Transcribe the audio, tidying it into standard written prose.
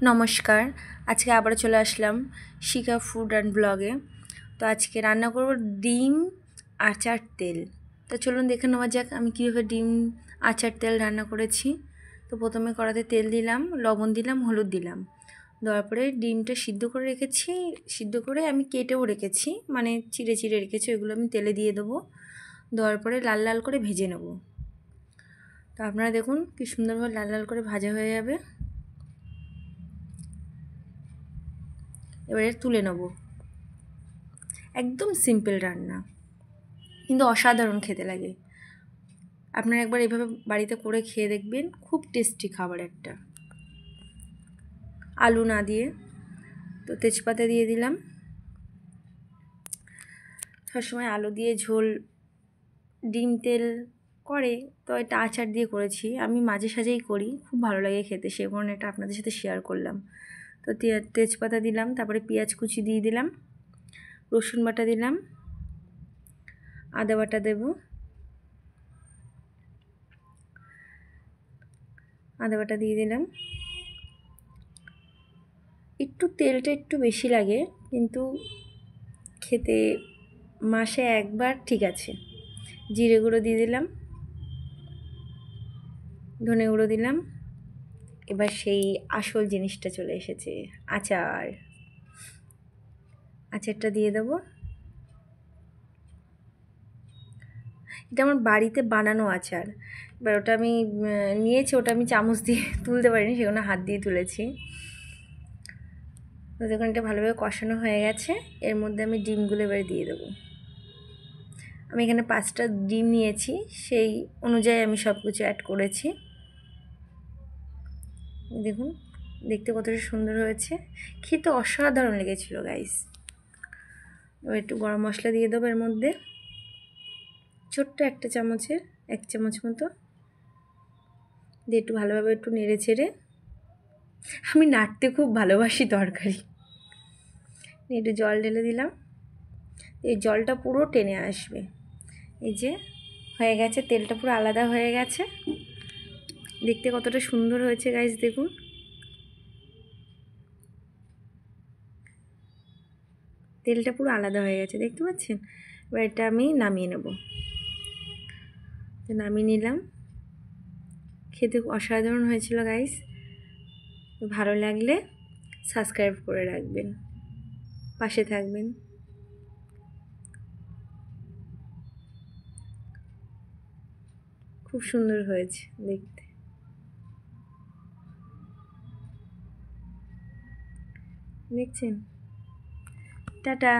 নমস্কার, আজকে আবার চলে আসলাম শিখা ফুড অ্যান্ড ব্লগে। তো আজকে রান্না করব ডিম আচার তেল। তো চলুন দেখে নেওয়া যাক আমি কীভাবে ডিম আচার তেল রান্না করেছি। তো প্রথমে কড়াতে তেল দিলাম, লবণ দিলাম, হলুদ দিলাম, দেওয়ার পরে ডিমটা সিদ্ধ করে রেখেছি, সিদ্ধ করে আমি কেটেও রেখেছি, মানে চিড়ে চিড়ে রেখেছি, ওইগুলো আমি তেলে দিয়ে দেবো। দেওয়ার পরে লাল লাল করে ভেজে নেব। তো আপনারা দেখুন কি সুন্দরভাবে লাল লাল করে ভাজা হয়ে যাবে। এবারে তুলে নেব। একদম সিম্পল রান্না, কিন্তু অসাধারণ খেতে লাগে। আপনারা একবার এভাবে বাড়িতে করে খেয়ে দেখবেন, খুব টেস্টি খাবার একটা, আলু না দিয়ে। তো তেজপাতা দিয়ে দিলাম। সবসময় আলু দিয়ে ঝোল ডিম তেল করে, তো এটা আচার দিয়ে করেছি, আমি মাঝে সাঝেই করি, খুব ভালো লাগে খেতে, সে কারণে এটা আপনাদের সাথে শেয়ার করলাম। তো তেজপাতা দিলাম, তারপরে পেঁয়াজ কুচি দিয়ে দিলাম, রসুন বাটা দিলাম, আদা বাটা দেবো, আদা বাটা দিয়ে দিলাম। একটু তেলটা একটু বেশি লাগে, কিন্তু খেতে মাসে একবার ঠিক আছে। জিরে গুঁড়ো দিয়ে দিলাম, ধনে গুঁড়ো দিলাম। এবার সেই আসল জিনিসটা চলে এসেছে, আচার। আচারটা দিয়ে দেবো। এটা আমার বাড়িতে বানানো আচার। এবার ওটা আমি নিয়েছি, ওটা আমি চামচ দিয়ে তুলতে পারিনি, সেখানে হাত দিয়ে তুলেছি। তো যখন এটা ভালোভাবে কষানো হয়ে গেছে, এর মধ্যে আমি ডিমগুলো এবার দিয়ে দেবো। আমি এখানে 5টা ডিম নিয়েছি, সেই অনুযায়ী আমি সব কিছু অ্যাড করেছি। দেখুন দেখতে কতটা সুন্দর হয়েছে, খেতে অসাধারণ লেগেছিল গাইস। এবার একটু গরম মশলা দিয়ে দেবো এর মধ্যে, ছোট্ট একটা চামচের 1 চামচ মতো দিয়ে একটু ভালোভাবে একটু নেড়ে ছেড়ে, আমি নাড়তে খুব ভালোবাসি তরকারি, একটু জল ঢেলে দিলাম। এই জলটা পুরো টেনে আসবে। এই যে হয়ে গেছে, তেলটা পুরো আলাদা হয়ে গেছে, দেখতে কতটা সুন্দর হয়েছে গাইস। দেখুন তেলটা পুরো আলাদা হয়ে গেছে, দেখতে পাচ্ছেন। এবার এটা আমি নামিয়ে নেব। নামিয়ে নিলাম। খেতে অসাধারণ হয়েছিল গাইস। ভালো লাগলে সাবস্ক্রাইব করে রাখবেন, পাশে থাকবেন। খুব সুন্দর হয়েছে দেখতে, দেখছেন। টাটা।